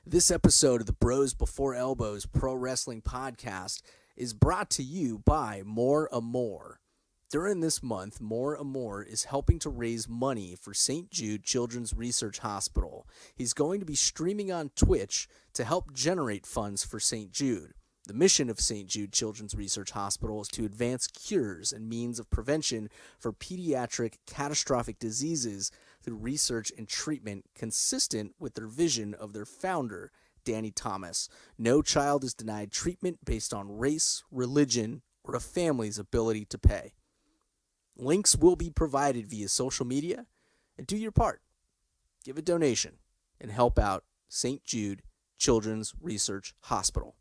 This episode of the Bros Before Elbows Pro Wrestling Podcast is brought to you by More and More. During this month, More and More is helping to raise money for St. Jude Children's Research Hospital. He's going to be streaming on Twitch to help generate funds for St. Jude. The mission of St. Jude Children's Research Hospital is to advance cures and means of prevention for pediatric catastrophic diseases through research and treatment consistent with their vision of their founder, Danny Thomas. No child is denied treatment based on race, religion, or a family's ability to pay. Links will be provided via social media, and do your part. Give a donation and help out St. Jude Children's Research Hospital.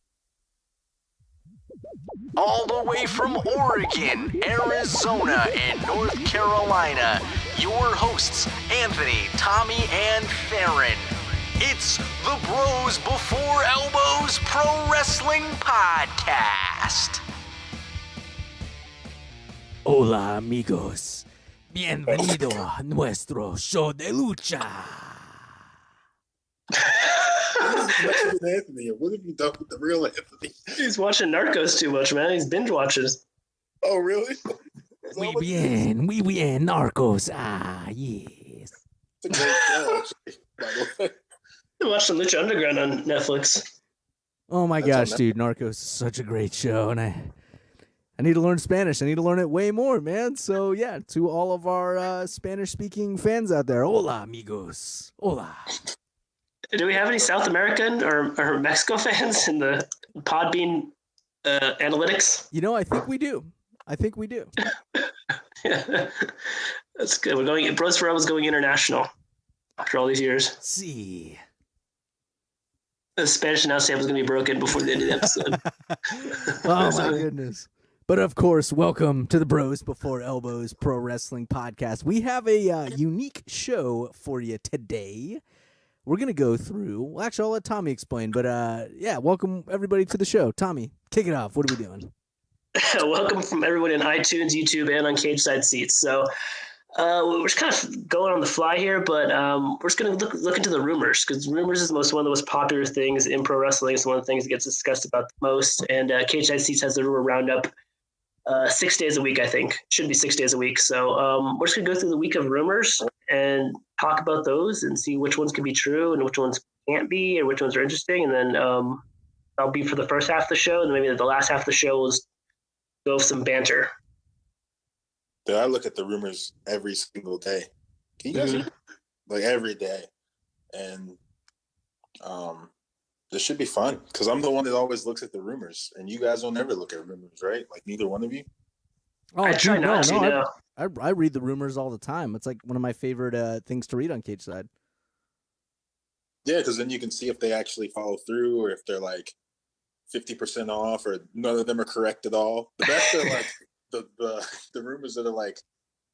All the way from Oregon, Arizona, and North Carolina, your hosts, Anthony, Tommy, and Theron. It's the Bros Before Elbows Pro Wrestling Podcast. Hola, amigos. Bienvenido a nuestro show de lucha. Anthony, what have you done with the real Anthony? He's watching Narcos too much, man. He's binge watching. Oh, really? Muy bien, Narcos. Ah, yes. It's a great show, actually, by the way. I watched some Lucha Underground on Netflix. Oh my gosh, dude, Narcos is such a great show, and I need to learn Spanish. I need to learn it way more, man. So yeah, to all of our Spanish-speaking fans out there, hola, amigos. Hola. Do we have any South American or Mexico fans in the Podbean analytics? You know, I think we do. Yeah, that's good. We're going. Bros for Elbows going international after all these years. See. The Spanish announce table was going to be broken before the end of the episode. Oh my goodness. But of course, welcome to the Bros Before Elbows Pro Wrestling Podcast. We have a unique show for you today. We're going to go through, well, actually, I'll let Tommy explain, but yeah, welcome everybody to the show. Tommy, kick it off. What are we doing? Welcome from everyone in iTunes, YouTube, and on Cage Side Seats. So we're just kind of going on the fly here, but we're just going to look into the rumors, because rumors is one of the most popular things in pro wrestling. It's one of the things that gets discussed about the most, and Cage Side Seats has the Rumor Roundup 6 days a week, I think. Should be 6 days a week. So we're just going to go through the week of rumors and talk about those and see which ones can be true and which ones can't be, or which ones are interesting. And then I'll be for the first half of the show, and then maybe the last half of the show will go with some banter. Dude, I look at the rumors every single day. Can you guys hear? Like every day. And this should be fun, because I'm the one that always looks at the rumors, and you guys don't ever look at rumors, right? Like neither one of you? Oh, I try not to, no. I read the rumors all the time. It's like one of my favorite things to read on Cage Side. Yeah, because then you can see if they actually follow through, or if they're like 50% off, or none of them are correct at all. The best are like the rumors that are like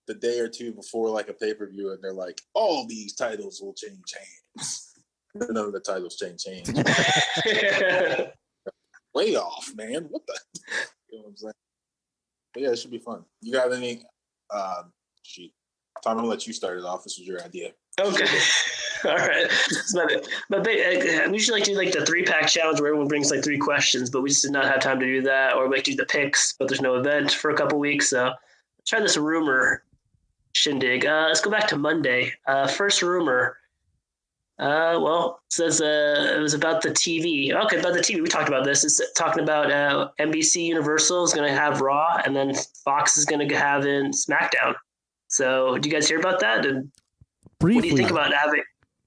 the day or two before like a pay-per-view, and they're like, all these titles will change hands. None of the titles change hands. Way off, man. What the? You know what I'm saying? But yeah, it should be fun. You got any? Tom, I'm gonna let you start it off. This was your idea. Okay. All right. But I usually like to do like the 3-pack challenge where everyone brings like 3 questions, but we just did not have time to do that. Or we like to do the picks, but there's no event for a couple weeks. So let's try this rumor shindig. Let's go back to Monday. First rumor. Well, it says it was about the TV. Okay, about the TV. We talked about this. It's talking about NBC Universal is going to have Raw, and then Fox is going to have in SmackDown. So, do you guys hear about that? And briefly, what do you think about having?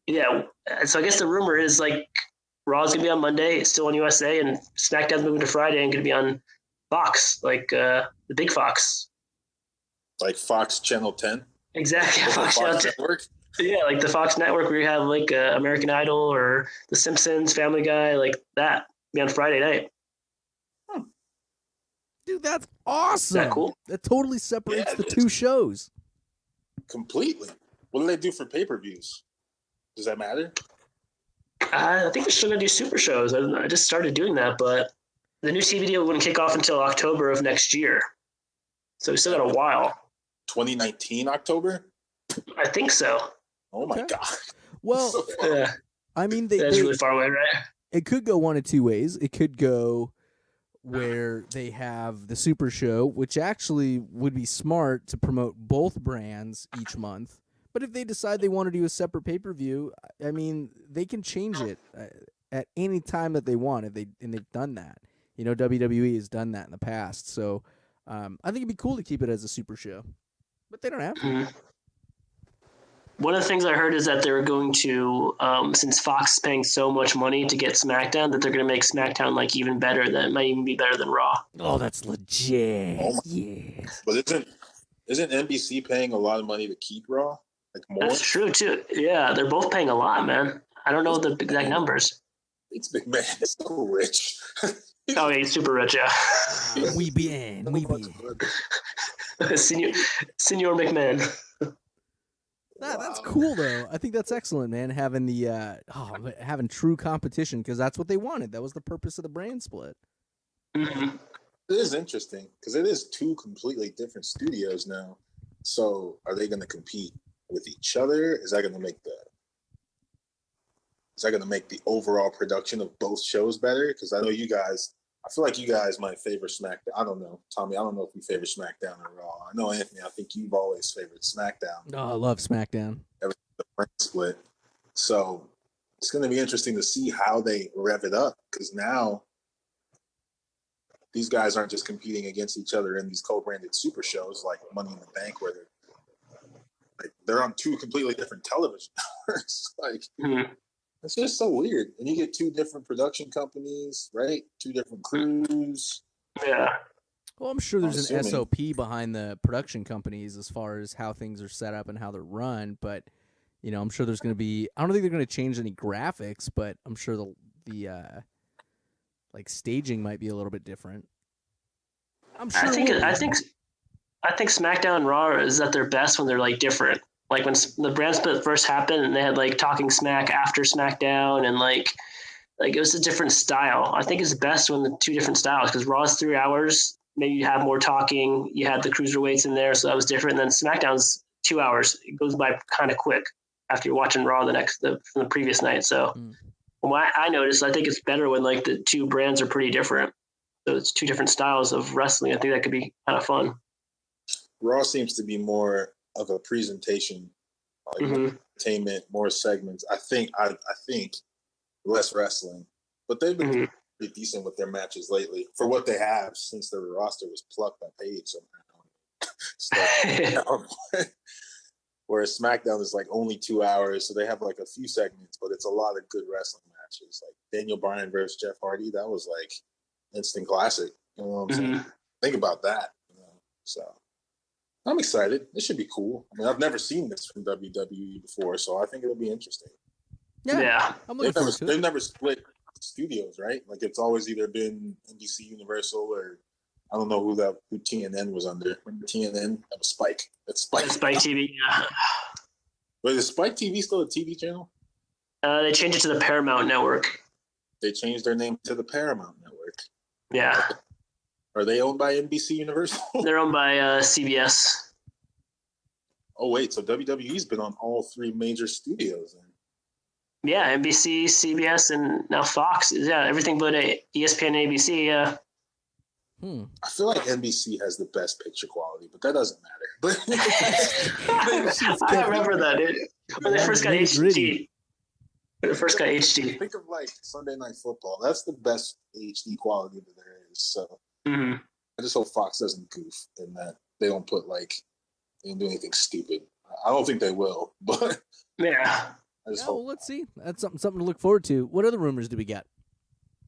Yeah. So I guess the rumor is like Raw is going to be on Monday. It's still on USA, and SmackDown's moving to Friday and going to be on Fox, like the big Fox. Like Fox Channel 10. Exactly. Fox Network. Yeah, like the Fox Network where you have like American Idol or The Simpsons, Family Guy, like that. Be on Friday night. Dude, that's awesome. Is that cool? That totally separates the two shows. Completely. What do they do for pay-per-views? Does that matter? I think they're still going to do super shows. I just started doing that, but the new TV deal wouldn't kick off until October of next year. So we still got a while. 2019 October? I think so. Oh my God. Well, So I mean, That's really far away, right? it could go one of two ways. It could go where they have the Super Show, which actually would be smart to promote both brands each month. But if they decide they want to do a separate pay-per-view, I mean, they can change it at any time that they want. And they've done that. You know, WWE has done that in the past. So I think it'd be cool to keep it as a Super Show. But they don't have to. Mm-hmm. One of the things I heard is that they're going to, since Fox is paying so much money to get SmackDown, that they're going to make SmackDown like even better. That might even be better than Raw. Oh, that's legit. Oh yes. But isn't NBC paying a lot of money to keep Raw? Like more? That's true too. Yeah, they're both paying a lot, man. I don't know the exact numbers. It's big man. It's so rich. Oh, yeah, he's super rich. Yeah. We bien. Senor McMahon. That's cool though. I think that's excellent, man. Having the having true competition, because that's what they wanted. That was the purpose of the brand split. Mm-hmm. It is interesting because it is two completely different studios now. So are they going to compete with each other? Is that going to make the overall production of both shows better? Because I know you guys. I feel like you guys might favor SmackDown. I don't know, Tommy. I don't know if you favor SmackDown or Raw. I know, Anthony. I think you've always favored SmackDown. Oh, I love SmackDown. Ever since the brand split. So it's going to be interesting to see how they rev it up, because now these guys aren't just competing against each other in these co-branded super shows like Money in the Bank, where they're on two completely different television networks. It's just so weird. And you get two different production companies, right? Two different crews. Yeah. Well, I'm sure there's an SOP behind the production companies as far as how things are set up and how they're run. But, you know, I'm sure there's going to be. I don't think they're going to change any graphics, but I'm sure the staging might be a little bit different. I'm sure. I think SmackDown and Raw is at their best when they're like different. Like when the brand split first happened, and they had like Talking Smack after SmackDown, and like it was a different style. I think it's best when the two different styles, because Raw is 3 hours. Maybe you have more talking. You had the cruiserweights in there, so that was different. And then SmackDown's 2 hours. It goes by kind of quick after you're watching Raw from the previous night. So from what I noticed, I think it's better when like the two brands are pretty different. So it's two different styles of wrestling. I think that could be kind of fun. Raw seems to be more of a presentation, like more entertainment, more segments. I think less wrestling, but they've been pretty decent with their matches lately for what they have since their roster was plucked by Paige somehow. Whereas SmackDown is like only 2 hours, so they have like a few segments, but it's a lot of good wrestling matches. Like Daniel Bryan versus Jeff Hardy, that was like instant classic. You know what I'm saying? Think about that. So I'm excited. This should be cool. I mean, I've never seen this from WWE before, so I think it'll be interesting. Yeah. I'm looking forward to it. They've never split studios, right? Like it's always either been NBC Universal, or I don't know who TNN was under. Remember TNN? That was Spike. That's Spike. Spike TV. Yeah. Wait, is Spike TV still a TV channel? They changed it to the Paramount Network. They changed their name to the Paramount Network. Yeah. Are they owned by NBC Universal? They're owned by CBS. Oh, wait. So WWE's been on all three major studios then. Yeah, NBC, CBS, and now Fox. Yeah, everything but ESPN and ABC. Yeah. I feel like NBC has the best picture quality, but that doesn't matter. But I remember that, dude. When they first got HD. Think of like Sunday Night Football. That's the best HD quality that there is. So I just hope Fox doesn't goof in that they don't do anything stupid. I don't think they will, but yeah. Well, let's see. That's something to look forward to. What other rumors do we get?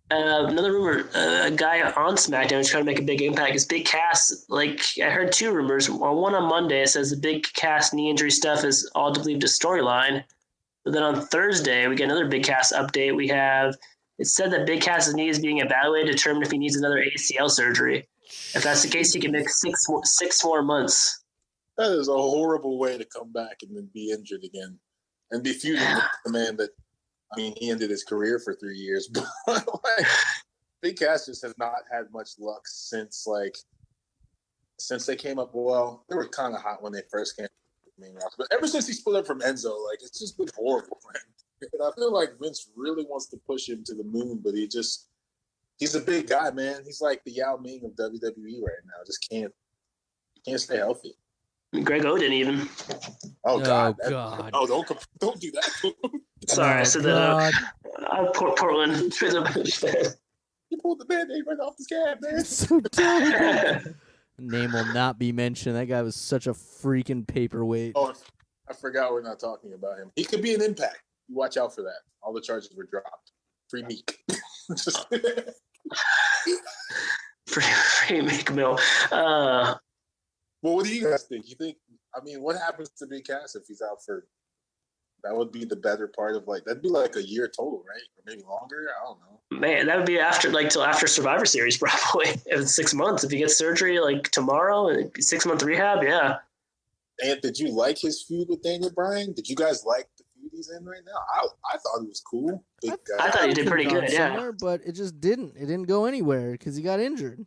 Another rumor, a guy on SmackDown is trying to make a big impact. Is Big Cass. Like, I heard two rumors. One on Monday, it says the Big Cass knee injury stuff is all to believe to storyline. But then on Thursday, we get another Big Cass update. It said that Big Cass's knee is being evaluated to determine if he needs another ACL surgery. If that's the case, he can make six more months. That is a horrible way to come back and then be injured again. And be feuding with the man that, I mean, he ended his career for 3 years. But like, Big Cass just has not had much luck since they came up. Well, they were kind of hot when they first came to the main roster. But ever since he split up from Enzo, like, it's just been horrible for him. And I feel like Vince really wants to push him to the moon, but he's a big guy, man. He's like the Yao Ming of WWE right now. Just can't stay healthy. Greg Oden even. Oh God! God! Oh, don't do that. Sorry, I said that. Portland. You pulled the Band-Aid right off the scab, man. So terrible. Name will not be mentioned. That guy was such a freaking paperweight. Oh, I forgot we're not talking about him. He could be an Impact. You watch out for that. All the charges were dropped. Free Meek. Free Meek Mill. Well, what do you guys think? What happens to Big Cass if he's out for? That would be the better part of that'd be like a year total, right? Or maybe longer. I don't know. Man, that would be till after Survivor Series, probably. If it's 6 months. If he gets surgery tomorrow, 6-month rehab, yeah. And did you like his feud with Daniel Bryan? Did you guys like the feud he's in right now? I thought it was cool. Big guy. I thought he did pretty good, yeah. But it just didn't. It didn't go anywhere because he got injured.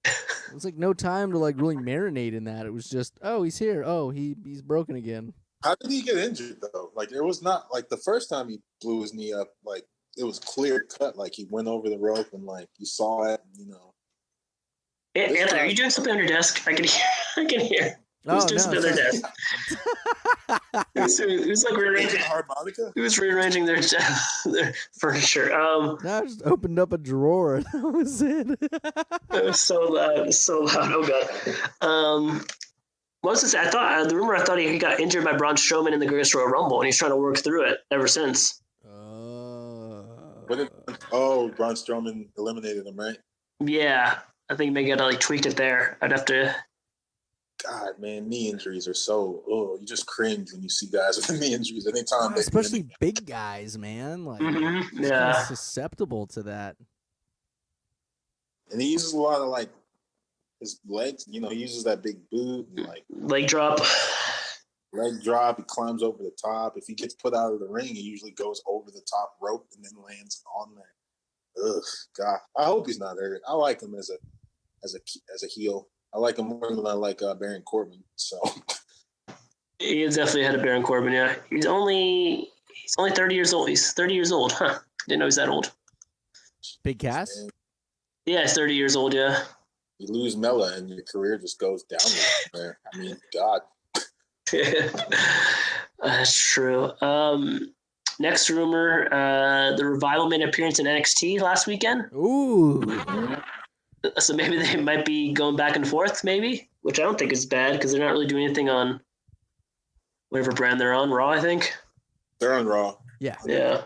It was no time to really marinate in that. It was just, oh, he's here. Oh, he's broken again. How did he get injured though? It was not the first time he blew his knee up. It was clear cut. He went over the rope and you saw it. Anthony, are you doing something on your desk? I can hear. Who's doing something on their desk? It was rearranging harmonica. He was rearranging their furniture. I just opened up a drawer. That was it. It was so loud. Oh god. What was this? I thought he got injured by Braun Strowman in the Greatest Royal Rumble, and he's trying to work through it ever since. Braun Strowman eliminated him, right? Yeah, I think maybe I got tweaked it there. I'd have to. God, man, knee injuries are so. Oh, you just cringe when you see guys with knee injuries. Anytime, especially big guys, man. Yeah, susceptible to that. And he uses a lot of his legs. He uses that big boot and leg drop. Leg drop. He climbs over the top. If he gets put out of the ring, he usually goes over the top rope and then lands on there. Ugh, God. I hope he's not hurt. I like him as a heel. I like him more than I like Baron Corbin. So he is definitely ahead of Baron Corbin. Yeah, he's only 30 years old. He's 30 years old, huh? Didn't know he's that old. Big Cass? Yeah, he's 30 years old. Yeah. You lose Mella and your career just goes down there. God. That's true. Next rumor: the Revival made an appearance in NXT last weekend. Ooh. So maybe they might be going back and forth, maybe, which I don't think is bad because they're not really doing anything on whatever brand they're on. Raw, I think. They're on Raw. Yeah. Yeah.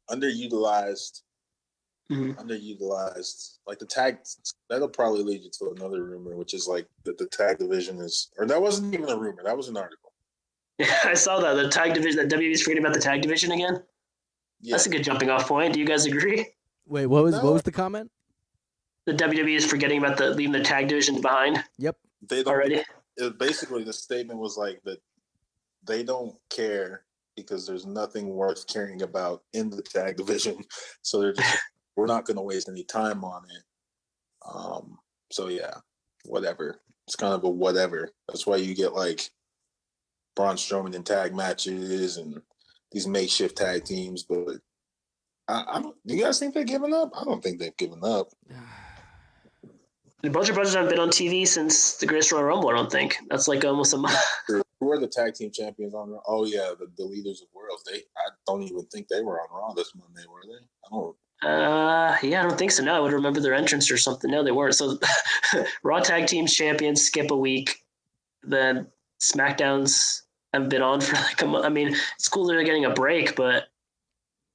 Underutilized. Mm-hmm. Underutilized. The tag, that'll probably lead you to another rumor, which is that the tag division is, or that wasn't even a rumor. That was an article. Yeah, I saw that. The tag division, that WWE's forgetting about the tag division again. Yeah. That's a good jumping off point. Do you guys agree? Wait, what was the comment? The WWE is forgetting about leaving the tag division behind. Yep. They don't already. Basically, the statement was that they don't care because there's nothing worth caring about in the tag division. So they're just, we're not going to waste any time on it. So yeah, whatever. It's kind of a whatever. That's why you get Braun Strowman in tag matches and these makeshift tag teams. But I don't. Do you guys think they're giving up? I don't think they've given up. The Bludgeon Brothers haven't been on TV since the Greatest Royal Rumble, I don't think. That's almost a month. Who are the tag team champions on Raw? Oh, yeah, the Leaders of Worlds. I don't even think they were on Raw this Monday, were they? I don't. Yeah, I don't think so. No, I would remember their entrance or something. No, they weren't. So Raw Tag Team Champions skip a week. Then SmackDowns haven't been on for a month. It's cool they're getting a break, but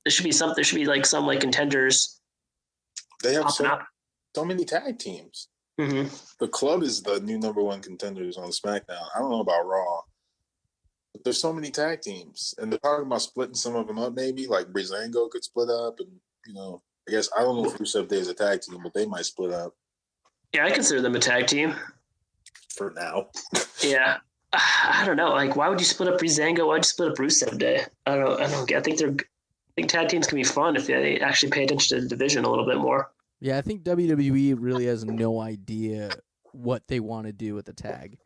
there should be some contenders. They have so many tag teams. Mm-hmm. The Club is the new number one contenders on SmackDown. I don't know about Raw, but there's so many tag teams, and they're talking about splitting some of them up. Maybe Breezango could split up, and I guess I don't know if Rusev Day is a tag team, but they might split up. Yeah, I consider them a tag team for now. Yeah, I don't know. Why would you split up Breezango? Why'd you split up Rusev Day? I don't get. I think tag teams can be fun if they actually pay attention to the division a little bit more. Yeah, I think WWE really has no idea what they want to do with the tag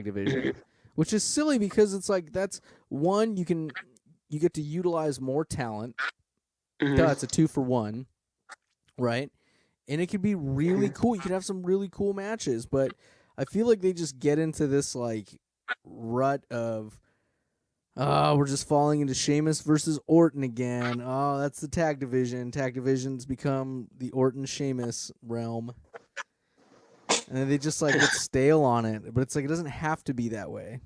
division, which is silly because it's that's one, you can you get to utilize more talent. Mhm. Duh, it's a 2-for-1, right? And it could be really cool. You could have some really cool matches, but I feel like they just get into this like rut of, we're just falling into Sheamus versus Orton again. Oh, that's the tag division. Tag division's become the Orton-Sheamus realm. And then they just like get stale on it. But it's like it doesn't have to be that way.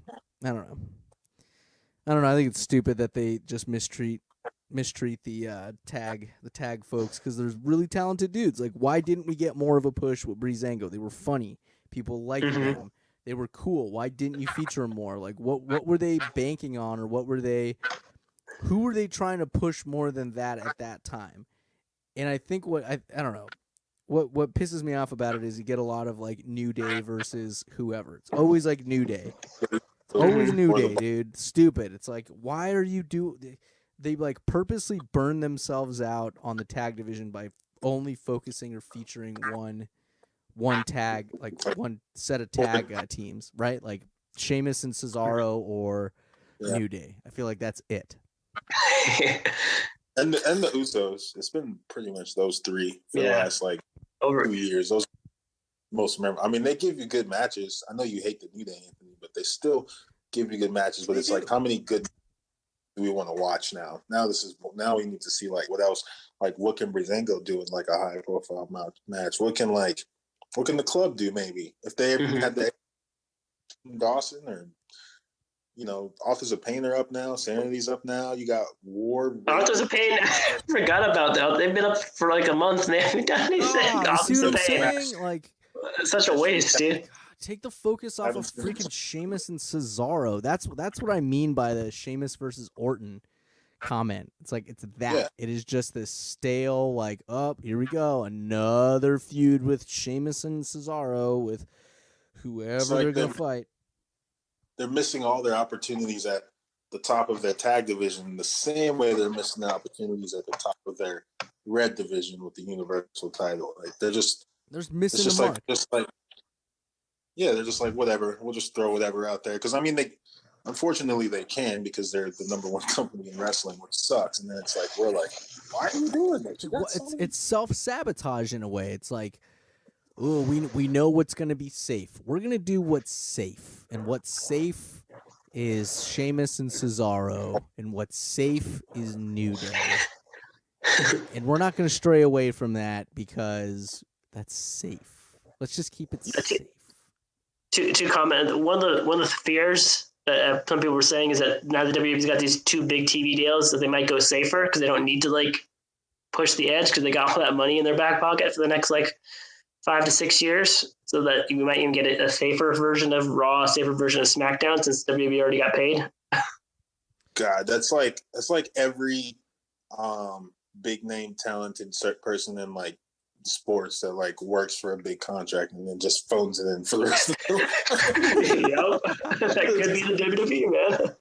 I don't know. I think it's stupid that they just mistreat the tag folks because there's really talented dudes. Like, why didn't we get more of a push with Breezango? They were funny. People liked them. They were cool. Why didn't you feature them more? Like, what were they banking on, or who were they trying to push more than that at that time? And I think I don't know. What pisses me off about it is you get a lot of like New Day versus whoever. It's always like New Day. Always New Day, dude. Stupid. It's like, why are you they like purposely burn themselves out on the tag division by only focusing or featuring one tag, like one set of tag teams, right? Like Sheamus and Cesaro or New Day. I feel like that's it. And the Usos. It's been pretty much those three for the last like over 2 years. Those most memorable. I mean, they give you good matches. I know you hate the New Day, Anthony, but they still give you good matches. But it's like, how many good do we want to watch now? Now we need to see like what else. Like, what can Breezango do in like a high profile match? What can the club do? Maybe if they had the Dawson or Authors of Pain are up now. Sanity's up now. You got War. Authors of Pain. I forgot about that. They've been up for like a month and they haven't done anything. Authors of Pain. Like, such a waste, dude. God, take the focus off of freaking Sheamus and Cesaro. That's what I mean by the Sheamus versus Orton comment. It's like it's that. Yeah. It is just this stale, like, here we go, another feud with Sheamus and Cesaro with whoever they're gonna fight. They're missing all their opportunities at the top of their tag division the same way they're missing the opportunities at the top of their red division with the Universal title. Like they're missing the mark. They're just like, whatever. We'll just throw whatever out there. Because I mean, unfortunately they can because they're the number one company in wrestling, which sucks. And then it's like we're like, why are we doing that? It's self-sabotage in a way. It's like, oh, we know what's going to be safe. We're going to do what's safe. And what's safe is Sheamus and Cesaro. And what's safe is New Day. And we're not going to stray away from that because that's safe. Let's just keep it safe. To comment, one of the fears that some people were saying is that now the WWE's got these two big TV deals that they might go safer because they don't need to like push the edge because they got all that money in their back pocket for the next like 5 to 6 years, so that you might even get a safer version of Raw, a safer version of SmackDown since WWE already got paid. God, that's like every big name talented person in like sports that like works for a big contract and then just phones it in for the rest of the Yep. That could be the WWE, man.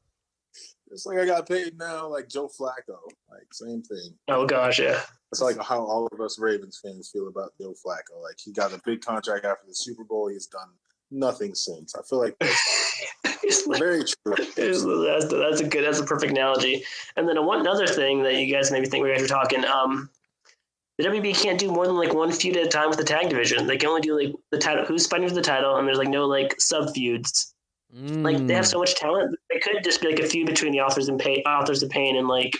It's like I got paid now, like Joe Flacco, like same thing. Oh gosh, yeah. It's like how all of us Ravens fans feel about Joe Flacco. Like he got a big contract after the Super Bowl. He's done nothing since. I feel like that's very true. That's a perfect analogy. And then another thing that you guys maybe think we guys were talking, the WB can't do more than like one feud at a time with the tag division. They can only do like the title, who's fighting for the title, and there's like no like sub feuds. Like they have so much talent, they could just be like a feud between the Authors of Pain and like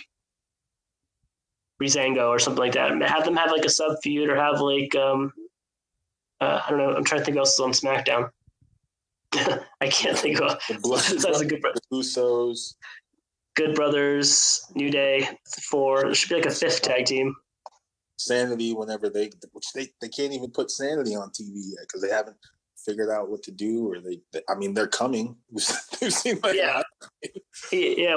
Breezango or something like that. Have them have like a sub feud or have like I don't know. I'm trying to think else is on SmackDown. I can't think of. That's a good brother. Usos, Good Brothers, New Day. 4. There should be like a 5th tag team. Sanity, whenever they can't even put Sanity on TV yet because they haven't figured out what to do, or they're coming. They've seen like yeah.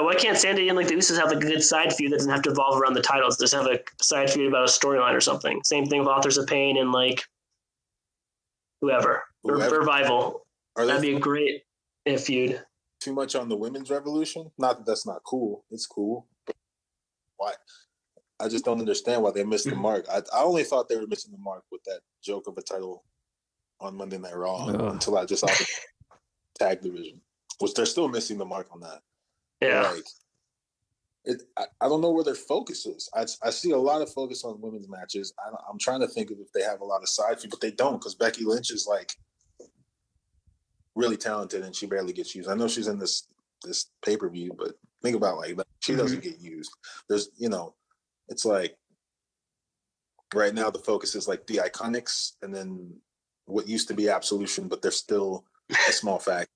Why can't Sanity and like the Usos have like a good side feud that doesn't have to revolve around the titles? Just have a side feud about a storyline or something. Same thing with Authors of Pain and like whoever. Revival. That'd be a great feud. Too much on the women's revolution. Not that that's not cool. It's cool. But why? I just don't understand why they missed the mark. I only thought they were missing the mark with that joke of a title on Monday Night Raw until I just saw the tag division, which they're still missing the mark on that. Yeah. I don't know where their focus is. I see a lot of focus on women's matches. I'm trying to think of if they have a lot of side feud, but they don't, because Becky Lynch is like really talented and she barely gets used. I know she's in this pay-per-view, but think about like that. She doesn't get used. There's, it's like right now the focus is like the Iconics and then what used to be Absolution, but they're still a small fact.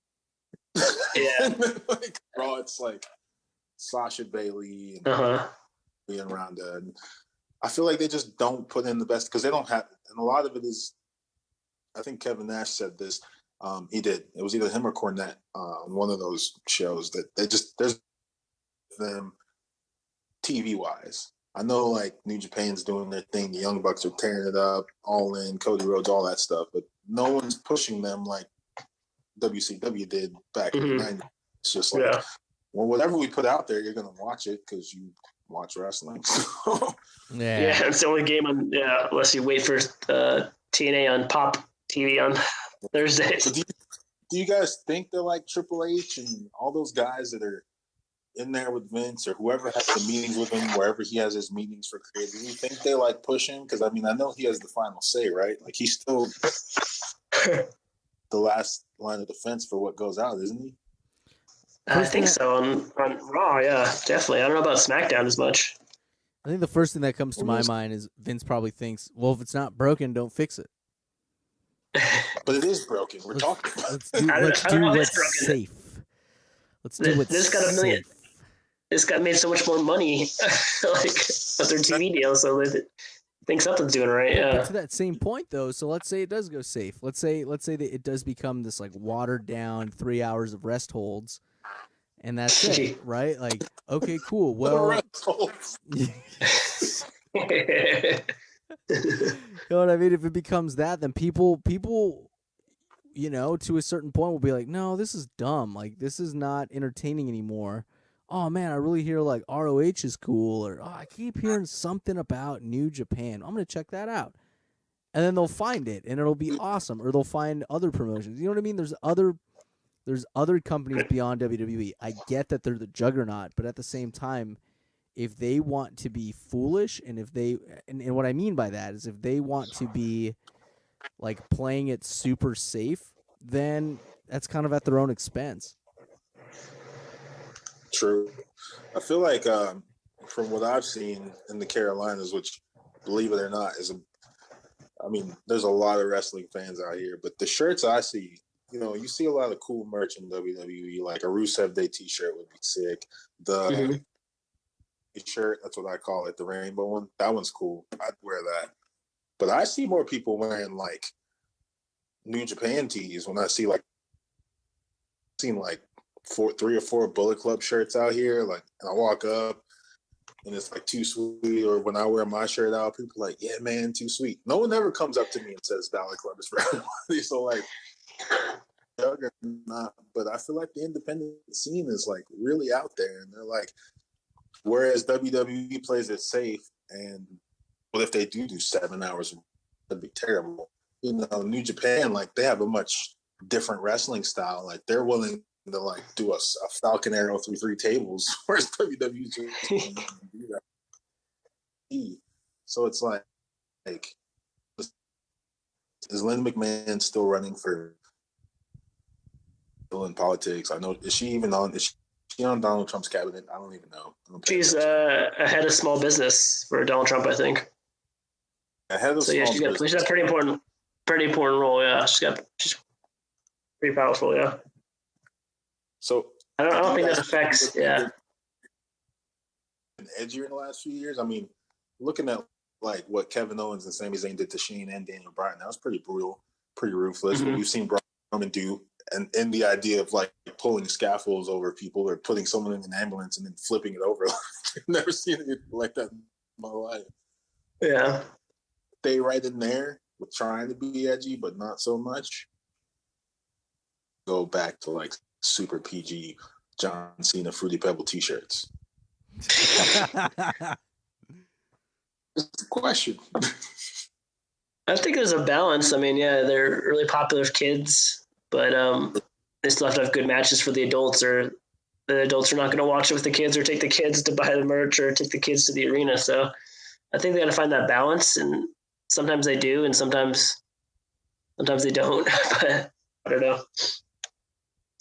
Yeah. Like Raw, it's like Sasha Bailey and Ronda. And I feel like they just don't put in the best because they don't have, and a lot of it is, I think Kevin Nash said this. He did. It was either him or Cornette on one of those shows that there's them TV wise. I know like New Japan's doing their thing. The Young Bucks are tearing it up, All In, Cody Rhodes, all that stuff, but no one's pushing them like WCW did back in the 90s. It's just like, well, whatever we put out there, you're going to watch it because you watch wrestling. Yeah, it's the only game on, unless you wait for TNA on Pop TV on Thursdays. So do you guys think they're like Triple H and all those guys that are in there with Vince or whoever has the meetings with him, wherever he has his meetings for creative? Do you think they like push him? Because I mean, I know he has the final say, right? Like he's still the last line of defense for what goes out, isn't he? I think so. On Raw, yeah, definitely. I don't know about SmackDown as much. I think the first thing that comes to my mind is Vince probably thinks, well, if it's not broken, don't fix it. But it is broken. We're talking. Let's do what's safe. Let's do what's this got $1 million. This got made so much more money, like with their TV deal. So they think something's doing right. Yeah. But to that same point, though, so let's say it does go safe. Let's say that it does become this like watered down 3 hours of rest holds, and that's it, right? Like, okay, cool. Well, you know what I mean? If it becomes that, then people, to a certain point will be like, no, this is dumb. Like, this is not entertaining anymore. Oh, man, I really hear, like, ROH is cool, or, I keep hearing something about New Japan. I'm going to check that out. And then they'll find it, and it'll be awesome, or they'll find other promotions. You know what I mean? There's other companies beyond WWE. I get that they're the juggernaut, but at the same time, if they want to be foolish, and and what I mean by that is if they want to be, like, playing it super safe, then that's kind of at their own expense. True. I feel like from what I've seen in the Carolinas, which, believe it or not, there's a lot of wrestling fans out here, but the shirts I see, you see a lot of cool merch in WWE, like a Rusev Day t-shirt would be sick. The shirt, that's what I call it, the rainbow one, that one's cool. I'd wear that. But I see more people wearing like New Japan tees when I see like, seen like 3 or 4 Bullet Club shirts out here, like, and I walk up and it's like too sweet, or when I wear my shirt out, people are like, yeah, man, too sweet. No one ever comes up to me and says Ballet Club is for everybody. So like, not, but I feel like the independent scene is like really out there, and they're like, whereas WWE plays it safe, and well, if they do 7 hours, that'd be terrible. New Japan, like, they have a much different wrestling style. Like, they're willing to like do a Falcon Arrow through 3 tables, whereas WWE just do that. So it's like, is Lynn McMahon still running for in politics? I know, is she on Donald Trump's cabinet? I don't even know. She's head of small business for Donald Trump, I think. Head of so yeah, she's got a pretty important role. Yeah, she's pretty powerful. Yeah. So I don't think that affects. Yeah. Edgier in the last few years. I mean, looking at like what Kevin Owens and Sami Zayn did to Shane and Daniel Bryan, that was pretty brutal, pretty ruthless. What we've seen Braun Strowman do, and the idea of like pulling scaffolds over people or putting someone in an ambulance and then flipping it over. I've never seen it like that in my life. Yeah. Stay right in there with trying to be edgy, but not so much. Go back to like super PG John Cena Fruity Pebble t-shirts. It's a question. I think there's a balance. I mean, yeah, they're really popular with kids, but they still have to have good matches for the adults, or the adults are not going to watch it with the kids or take the kids to buy the merch or take the kids to the arena. So I think they got to find that balance, and sometimes they do, and sometimes they don't. But I don't know.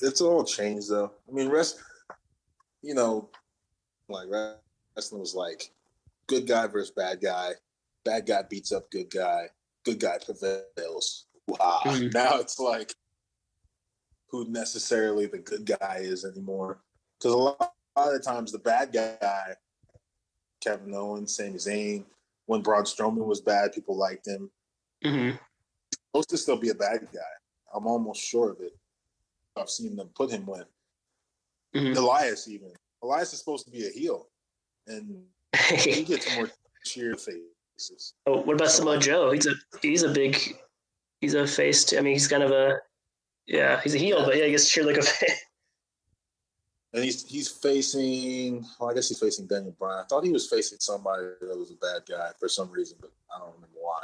It's all changed though. I mean, like wrestling was like good guy versus bad guy beats up good guy prevails. Wow. Mm-hmm. Now it's like who necessarily the good guy is anymore, because a lot of times the bad guy, Kevin Owens, Sami Zayn, when Braun Strowman was bad, people liked him. Mm-hmm. He's supposed to still be a bad guy. I'm almost sure of it. I've seen them put him when. Mm-hmm. Elias is supposed to be a heel, and he gets more cheer faces. Oh, what about Samoa Joe? He's a face too. I mean, he's kind of he's a heel, but yeah, he gets cheered like a face. And he's facing. Well, I guess he's facing Daniel Bryan. I thought he was facing somebody that was a bad guy for some reason, but I don't remember why.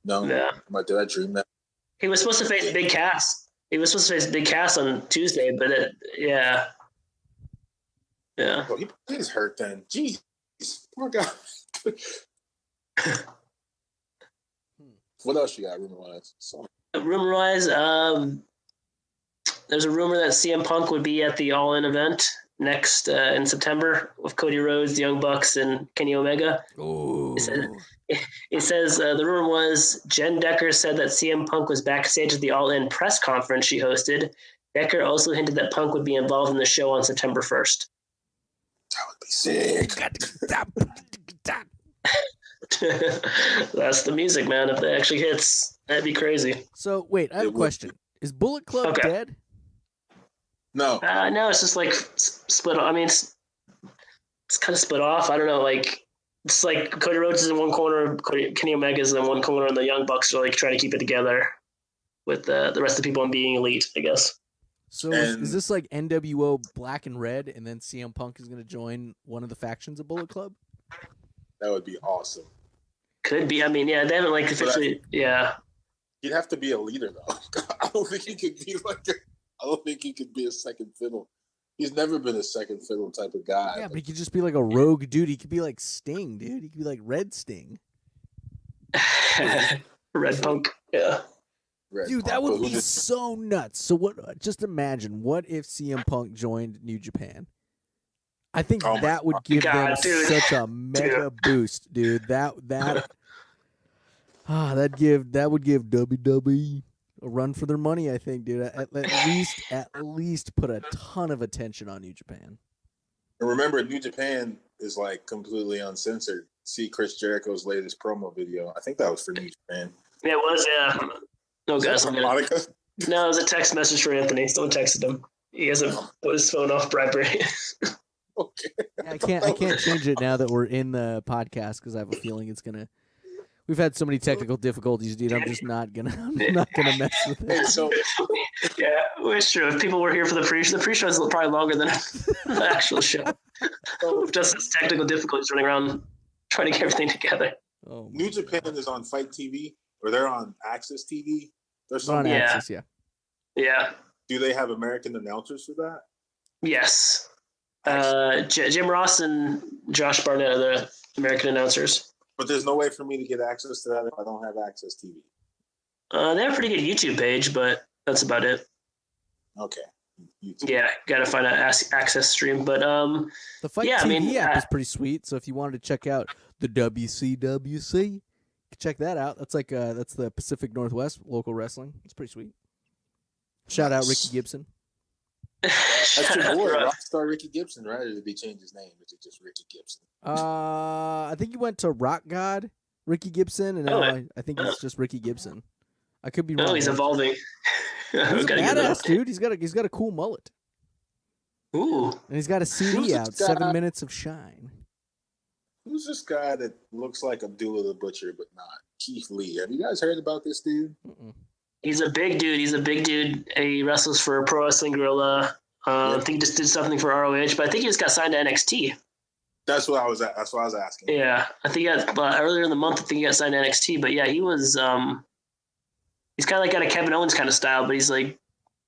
No, yeah. Did I dream that? He was supposed to face Big Cass. On Tuesday, but yeah. Oh, he's hurt then. Jeez, poor guy. What else you got rumor-wise? Rumor-wise, there's a rumor that CM Punk would be at the All In event next in September with Cody Rhodes, the Young Bucks, and Kenny Omega. Ooh. It says the rumor was Jen Decker said that CM Punk was backstage at the All In press conference she hosted. Decker also hinted that Punk would be involved in the show on September 1st. That would be sick. That's the music, man. If that actually hits, that'd be crazy. So, wait, I have a question. Is Bullet Club dead? No. No, it's just like split off. I mean, it's kind of split off. I don't know, like, it's like Cody Rhodes is in one corner, Kenny Omega is in one corner, and the Young Bucks are like trying to keep it together with the rest of the people on Being Elite, I guess. So is this like NWO Black and Red, and then CM Punk is going to join one of the factions of Bullet Club? That would be awesome. Could be. I mean, yeah, they haven't like officially. Yeah. He'd have to be a leader, though. I don't think he could be a second fiddle. He's never been a second fiddle type of guy. Yeah, but he could just be like a rogue dude. He could be like Sting, dude. He could be like Red Sting. Red Punk. Yeah. Dude, that would be so nuts. So what? Just imagine, what if CM Punk joined New Japan? I think that would give them such a mega boost, dude. That would give WWE a run for their money, I think, dude. At least put a ton of attention on New Japan. And remember, New Japan is like completely uncensored. See Chris Jericho's latest promo video. I think that was for New Japan. Yeah, it was. Yeah. No, guys. Monica? No, it was a text message for Anthony. Someone texted him. He hasn't put his phone off BlackBerry. Okay. I can't change it now that we're in the podcast because I have a feeling it's gonna. We've had so many technical difficulties, dude. I'm not gonna mess with it. So, yeah, it's true. If people were here for the pre-show is probably longer than the actual show. Just as technical difficulties running around trying to get everything together. Oh, New Japan is on Fight TV, or they're on Access TV. They're on Access, yeah. Yeah. Do they have American announcers for that? Yes. Jim Ross and Josh Barnett are the American announcers. But there's no way for me to get access to that if I don't have Access TV. They have a pretty good YouTube page, but that's about it. Okay. YouTube. Yeah, gotta find an access stream. But the Fight TV app is pretty sweet. So if you wanted to check out the WCWC, check that out. That's like that's the Pacific Northwest local wrestling. It's pretty sweet. Shout out Ricky Gibson. That's your boy, Rockstar Ricky Gibson, right? Or did he change his name? Is it just Ricky Gibson? I think he went to Rock God Ricky Gibson, and now I think he's just Ricky Gibson. I could be wrong. Oh, he's evolving. He's a badass dude. He's got a cool mullet. Ooh, and he's got a CD out, 7 Minutes of Shine. Who's this guy that looks like Abdullah the Butcher but not? Keith Lee. Have you guys heard about this dude? Mm-mm. He's a big dude. He wrestles for Pro Wrestling Guerrilla. I think he just did something for ROH, but I think he just got signed to NXT. That's what I was asking. Yeah, I think he got earlier in the month. I think he got signed to NXT. But yeah, he was. He's kind of like got a Kevin Owens kind of style, but he's like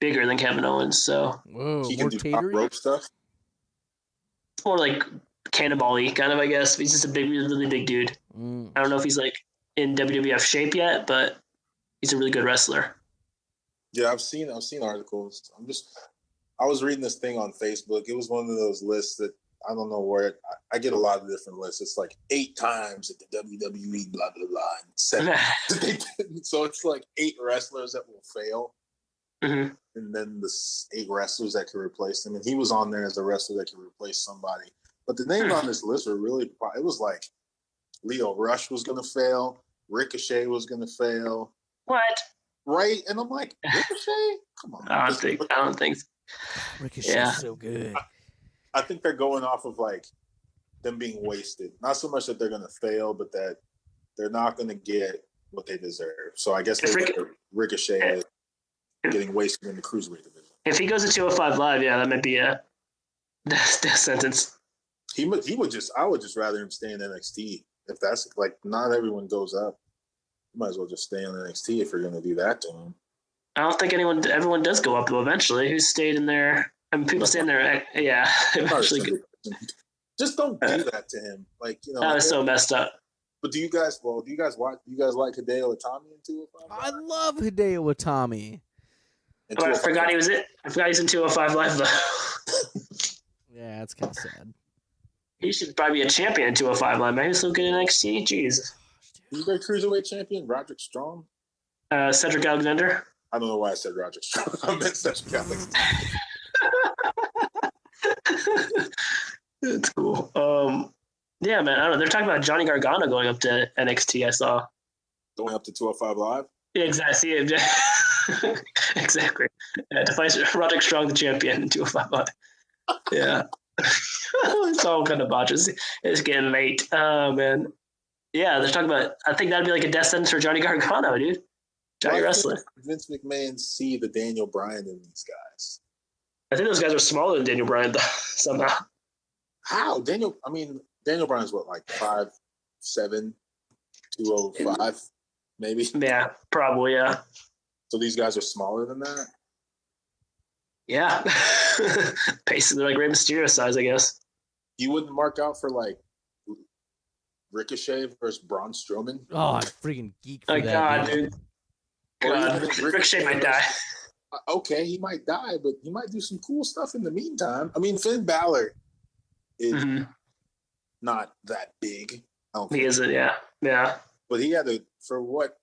bigger than Kevin Owens. So Whoa, He more can do top tatery? rope stuff. it's more like cannonball-y kind of, I guess. He's just a big, really big dude. I don't know if he's like in WWF shape yet, but he's a really good wrestler. Yeah, I've seen articles. I was reading this thing on Facebook. It was one of those lists that I don't know where I get a lot of different lists. It's like 8 times at the WWE, blah blah blah. And 7. So it's like 8 wrestlers that will fail, Mm-hmm. and then the 8 wrestlers that can replace them. And he was on there as a wrestler that can replace somebody. But the names on this list were really. It was like Leo Rush was going to fail. Ricochet was going to fail. What? Right? And I'm like, Ricochet? Come on. I don't think so. Ricochet's so good. I think they're going off of like them being wasted. Not so much that they're going to fail, but that they're not going to get what they deserve. So I guess Ricochet is getting wasted in the cruiserweight division. If he goes to 205 Live, yeah, that might be a death sentence. I would just rather him stay in NXT. If that's like, not everyone goes up. You might as well just stay on NXT if you're going to do that to him. I don't think everyone does go up though eventually. Who's stayed in there? I mean, people stay in there. Yeah, eventually. Just don't do that to him. Like, you know, that was so messed up. But do you guys like Hideo Itami in 205? I love Hideo Itami. Oh, I forgot he was it. I forgot he's in 205 Live though. Yeah, that's kind of sad. He should probably be a champion in 205 Live. Man, he's so good in NXT. Jeez. Who's their cruiserweight champion? Roderick Strong? Cedric Alexander. I don't know why I said Roderick Strong. I meant Cedric Alexander. That's cool. Yeah, man. I don't know. They're talking about Johnny Gargano going up to NXT. I saw. Going up to 205 Live? Yeah, exactly. Exactly. Yeah, to fight Roderick Strong, the champion in 205 Live. Yeah. It's all kind of botches. It's getting late. Oh, man. Yeah, they're talking about. I think that'd be like a death sentence for Johnny Gargano, dude. Johnny Wrestler. Vince McMahon see the Daniel Bryan in these guys. I think those guys are smaller than Daniel Bryan, though, somehow. How? Daniel Bryan's what, like 5'7", 205, maybe? Yeah, probably, yeah. So these guys are smaller than that? Yeah. Basically, they're like Rey Mysterio size, I guess. You wouldn't mark out for like Ricochet versus Braun Strowman? Oh, I freaking geek for Oh, that. God, dude. God, Ricochet might die. Okay, he might die, but he might do some cool stuff in the meantime. I mean, Finn Balor is not that big. He isn't, yeah. Yeah. But he had for what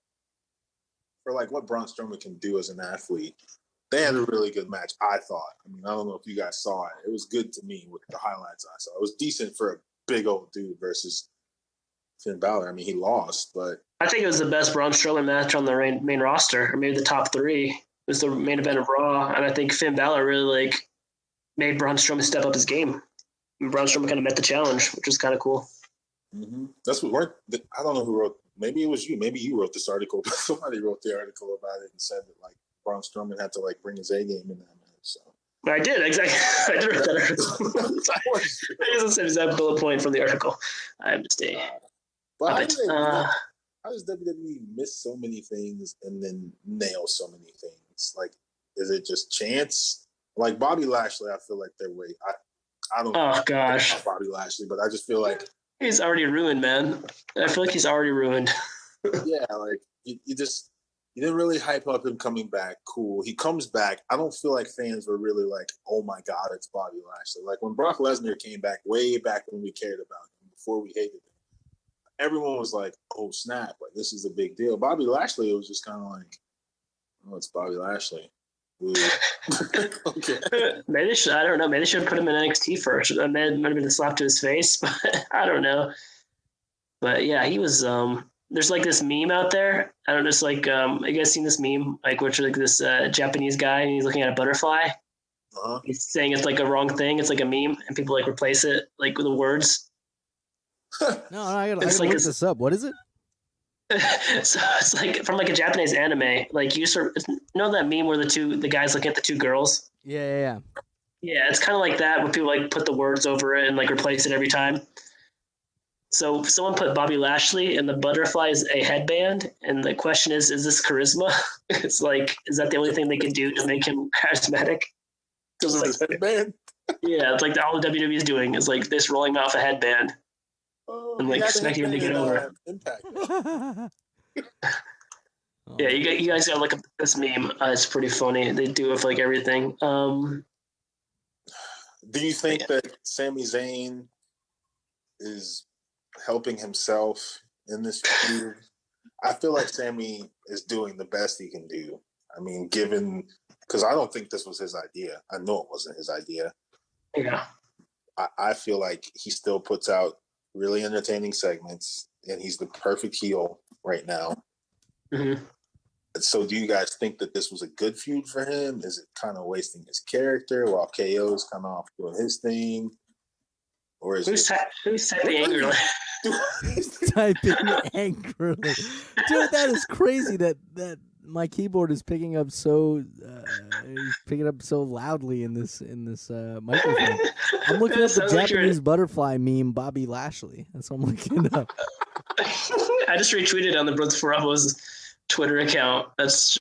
Braun Strowman can do as an athlete. They had a really good match, I thought. I mean, I don't know if you guys saw it. It was good to me with the highlights I saw. It was decent for a big old dude versus Finn Balor. I mean, he lost, but I think it was the best Braun Strowman match on the main roster, or maybe the top 3. It was the main event of Raw, and I think Finn Balor really made Braun Strowman step up his game. And Braun Strowman kind of met the challenge, which was kind of cool. Mm-hmm. That's what I don't know who wrote. Maybe it was you. Maybe you wrote this article. But somebody wrote the article about it and said that like Braun Strowman had to like bring his A game in that match. So I did exactly. I did read that article. I just said exact bullet point from the article. I have to stay. But how does WWE miss so many things and then nail so many things? Like, is it just chance? Like Bobby Lashley, I feel like they're way. I don't know. Oh gosh, Bobby Lashley, but I just feel like he's already ruined, man. I feel like he's already ruined. Yeah, like you didn't really hype up him coming back. Cool, he comes back. I don't feel like fans were really like, oh my god, it's Bobby Lashley. Like when Brock Lesnar came back, way back when we cared about him, before we hated him, everyone was like, oh snap, like this is a big deal. Bobby Lashley, it was just kind of like, oh, it's Bobby Lashley. Okay. Maybe they should. I don't know. Maybe they should have put him in NXT first. That might have been a slap to his face, but I don't know. But yeah, he was. There's like this meme out there. I don't know. It's like, you guys seen this meme? Like, which like this Japanese guy, and he's looking at a butterfly. Uh-huh. He's saying it's like a wrong thing. It's like a meme, and people like replace it like with the words. No, I gotta look this up. What is it? So it's like from like a Japanese anime. Like you know that meme where the guys looking at the 2 girls. Yeah. Yeah, it's kind of like that, where people like put the words over it and like replace it every time. So someone put Bobby Lashley and the butterfly is a headband, and the question is this charisma? It's like, is that the only thing they can do to make him charismatic? Because of his headband. Yeah, it's like all the WWE is doing is like this rolling off a headband and like expecting him to get over. Impact. Yeah, you guys gotta look at this meme. It's pretty funny. They do it for like everything. Do you think that Sami Zayn is helping himself in this feud? I feel like Sami is doing the best he can do. I mean, because I don't think this was his idea. I know it wasn't his idea. Yeah. I feel like he still puts out really entertaining segments, and he's the perfect heel right now. Mm-hmm. So do you guys think that this was a good feud for him? Is it kind of wasting his character while KO's kind of off doing his thing? Or is who's typing angrily? Who's typing angrily? Dude, that is crazy that my keyboard is picking up so loudly in this microphone. I'm looking up the Japanese butterfly meme, Bobby Lashley. That's what I'm looking up. I just retweeted on the Brooks Bravo's Twitter account. That's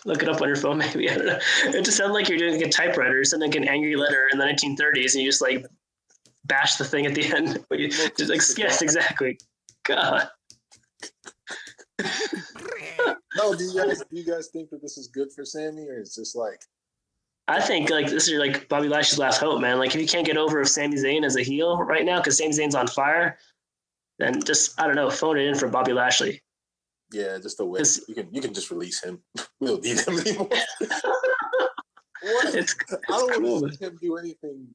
look it up on your phone, maybe. I don't know. It just sounded like you're doing a typewriter, sending like an angry letter in the 1930s, and you just like bash the thing at the end. Just like, yes, exactly. God. No, do you guys think that this is good for Sami, or is this like? I think like this is like Bobby Lashley's last hope, man. Like if you can't get over Sami Zayn as a heel right now, because Sami Zayn's on fire, then just I don't know, phone it in for Bobby Lashley. Yeah, just a way you can just release him. We don't need him anymore. I don't want to see him do anything.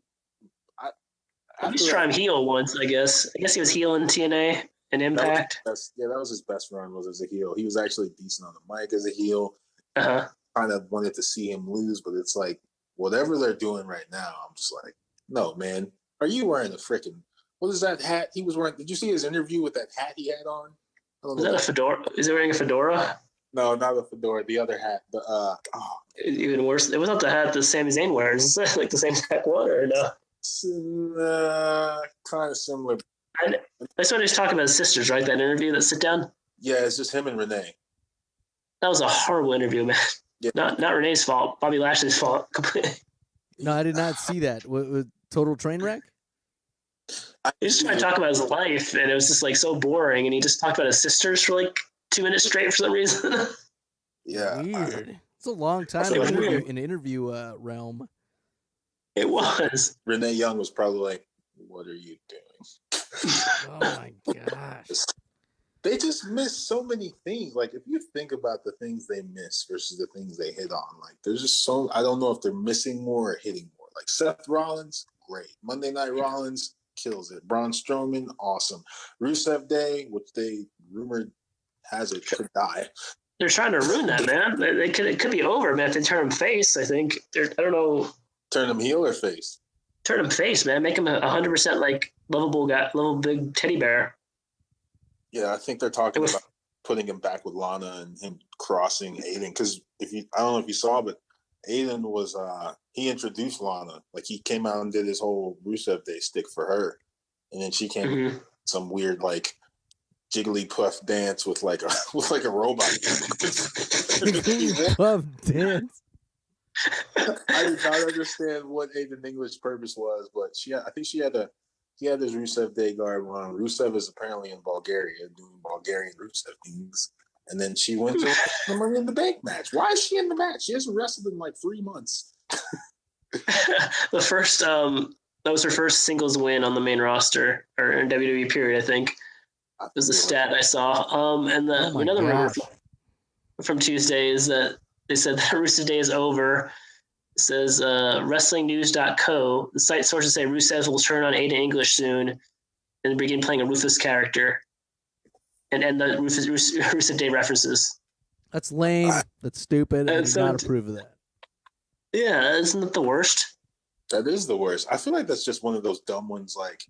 He's trying heel once, I guess. I guess he was heel in TNA and Impact. That was his best run was as a heel. He was actually decent on the mic as a heel. Uh-huh. Kind of wanted to see him lose, but it's like whatever they're doing right now, I'm just like, no, man. Are you wearing a freaking what is that hat he was wearing? Did you see his interview with that hat he had on? Is that a fedora? Is he wearing a fedora? No, not a fedora. The other hat. Even worse. It was not the hat that Sami Zayn wears. Is that like the same exact one or no? Kind of similar. That's what he's talking about his sisters, right? That interview, that sit down? Yeah, it's just him and Renee. That was a horrible interview, man. Yeah. Not Renee's fault. Bobby Lashley's fault completely. No, I did not see that. What total train wreck? He just tried to talk about his life, and it was just like so boring. And he just talked about his sisters for like 2 minutes straight for some reason. Yeah, weird. It's a long time in interview realm. It was. Renee Young was probably like, "What are you doing?" Oh my gosh! They just miss so many things. Like if you think about the things they miss versus the things they hit on, like there's just so I don't know if they're missing more or hitting more. Like Seth Rollins, great. Monday Night Rollins kills it. Braun Strowman, awesome. Rusev Day, which they rumored has it could die. They're trying to ruin that, man. It could be over, man. If they turn him face, I think I don't know. Turn him heel or face? Turn him face, man. Make him 100% like lovable guy, lovable big teddy bear. Yeah, I think they're talking about putting him back with Lana and him crossing Aiden. Because I don't know if you saw, but Aiden was he introduced Lana. Like he came out and did his whole Rusev Day stick for her, and then she came with some weird like Jigglypuff dance with like a robot. Jigglypuff dance. I did not understand what Aiden English's purpose was, but I think he had his Rusev Day garb on. Rusev is apparently in Bulgaria doing Bulgarian Rusev things. And then she went to the Money in the Bank match. Why is she in the match? She hasn't wrestled in like 3 months. The first, that was her first singles win on the main roster or in WWE period, I think. It was the stat I saw. And another rumor from Tuesday is that they said that Rusev Day is over. It says WrestlingNews.co. The site sources say Rusev will turn on Aiden English soon and begin playing a Ruthless character. And the Rusev Day references. That's lame. That's stupid. I do not approve of that. Yeah, isn't that the worst? That is the worst. I feel like that's just one of those dumb ones. Like,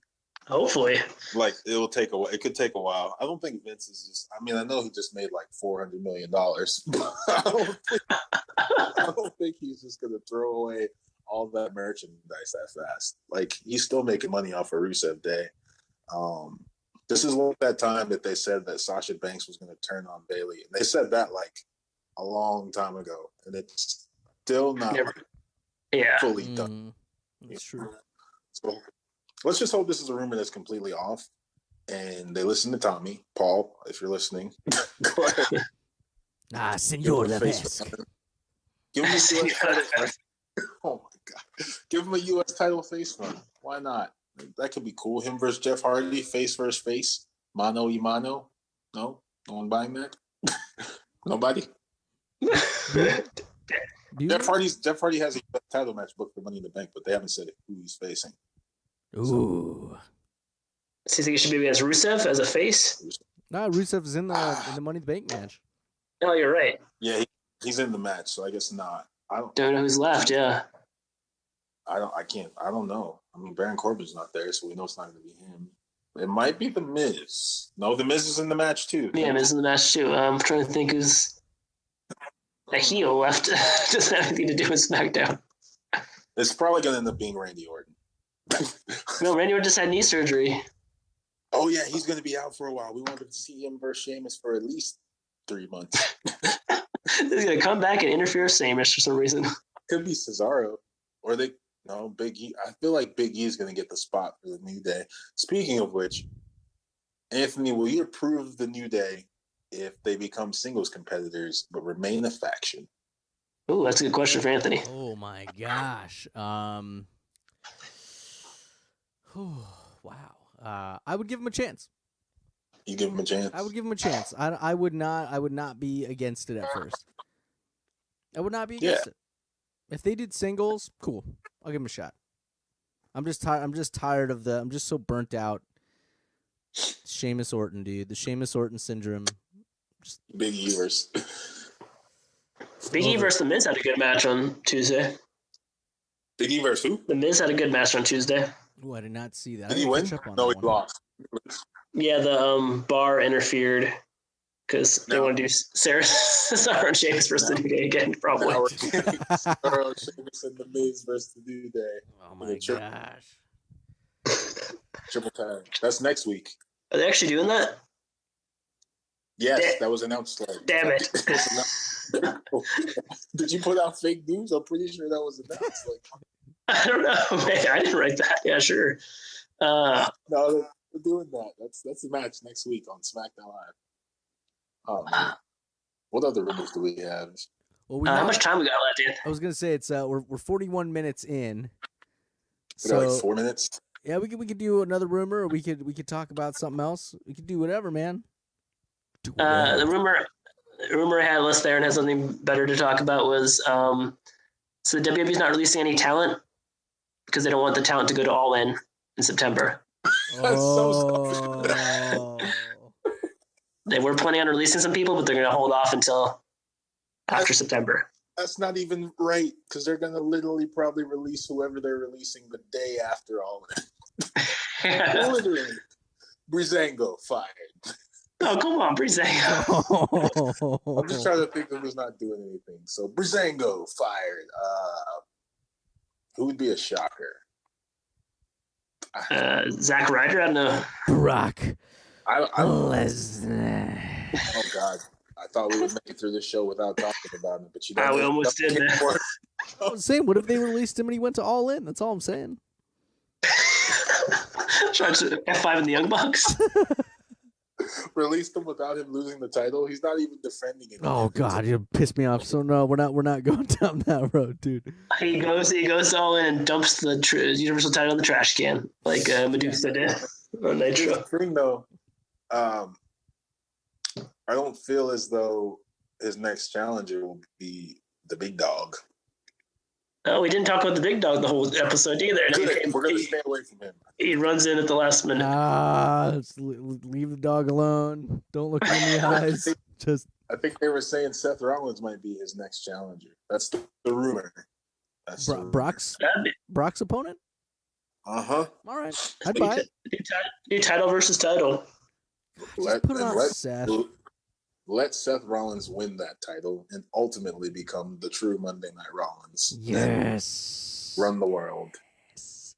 hopefully, like it could take a while. I don't think Vince is just. I mean, I know he just made like $400 million. I don't think he's just gonna throw away all that merchandise that fast. Like, he's still making money off of Rusev Day. This is like that time that they said that Sasha Banks was going to turn on Bailey, and they said that like a long time ago, and it's still not fully done. That's true. So let's just hope this is a rumor that's completely off, and they listen to Tommy. Paul, if you're listening, go ahead. Senor Levesque. Give him a US title. Oh my god! Give him a U.S. title face run. Why not? That could be cool. Him versus Jeff Hardy, face versus face, mano y mano. No one buying that. Nobody. Jeff Hardy has a title match booked for Money in the Bank, but they haven't said who he's facing. Ooh. So you think it should be against Rusev as a face? No, Rusev's in the Money in the Bank match. Oh, you're right. Yeah, he's in the match, so I guess not. I don't know who's left. Yeah. I don't know. I mean, Baron Corbin's not there, so we know it's not going to be him. It might be The Miz. No, The Miz is in the match too. Yeah, Miz is in the match too. I'm trying to think who's a heel left. Doesn't have anything to do with SmackDown. It's probably going to end up being Randy Orton. No, Randy Orton just had knee surgery. Oh yeah, he's going to be out for a while. We wanted to see him versus Sheamus for at least 3 months. He's going to come back and interfere with Sheamus for some reason. Could be Cesaro, or Big E. I feel like Big E is going to get the spot for the New Day. Speaking of which, Anthony, will you approve the New Day if they become singles competitors but remain a faction? Oh, that's a good question for Anthony. Oh my gosh. Wow. I would give him a chance. You give him a chance? I would give him a chance. I would not be against it at first. I would not be against it. If they did singles, cool. I'll give him a shot. I'm just tired of I'm just so burnt out. Sheamus Orton, dude. The Sheamus Orton syndrome. Big E versus. Big E versus The Miz had a good match on Tuesday. Big E versus who? The Miz had a good match on Tuesday. Oh, I did not see that. Did he win? No, he lost. Yeah, the bar interfered because they want to do Sarah Cesaro and Sheamus versus the New Day again, probably. Cesaro, Sheamus, and The Miz versus the New Day. Oh my gosh. Triple time. That's next week. Are they actually doing that? Yes, that was announced. Damn it. Did you put out fake news? I'm pretty sure that was announced. I don't know, man. I didn't write that. Yeah, sure. No, we're doing that. That's the match next week on SmackDown Live. Oh man. What other rumors do we have? Well, how much time we got left, Ian? I was gonna say it's we're 41 minutes in. We got like 4 minutes. Yeah, we could do another rumor, or we could talk about something else. We could do whatever, man. The rumor I had list there and has something better to talk about was so the WWE's not releasing any talent because they don't want the talent to go to All In September. They were planning on releasing some people, but they're going to hold off until after September. That's not even right because they're going to literally probably release whoever they're releasing the day after All In. Literally. Breezango fired. Oh, come on, Breezango. I'm just trying to think of who's not doing anything. So Breezango fired. Who would be a shocker? Zack Ryder? I don't know. Brock Lesnar. Oh, God. I thought we would make it through this show without talking about him, but you know. We almost did, man. I was saying, what if they released him and he went to All In? That's all I'm saying. Trying to F5 in the Young Bucks. Released him without him losing the title. He's not even defending it. Oh God, you pissed me off. So no, we're not going down that road, dude. He goes All In and dumps the Universal title in the trash can, like Medusa did on Nitro. The thing though, I don't feel as though his next challenger will be the big dog. Oh, we didn't talk about the big dog the whole episode either. We're going to stay away from him. He runs in at the last minute. Leave the dog alone. Don't look him in the eyes. I think they were saying Seth Rollins might be his next challenger. That's the rumor. That's Brock's opponent? Uh-huh. All right. I'd buy it. New title versus title. Just put it on Seth. Let Seth Rollins win that title and ultimately become the true Monday Night Rollins. Yes. Run the world.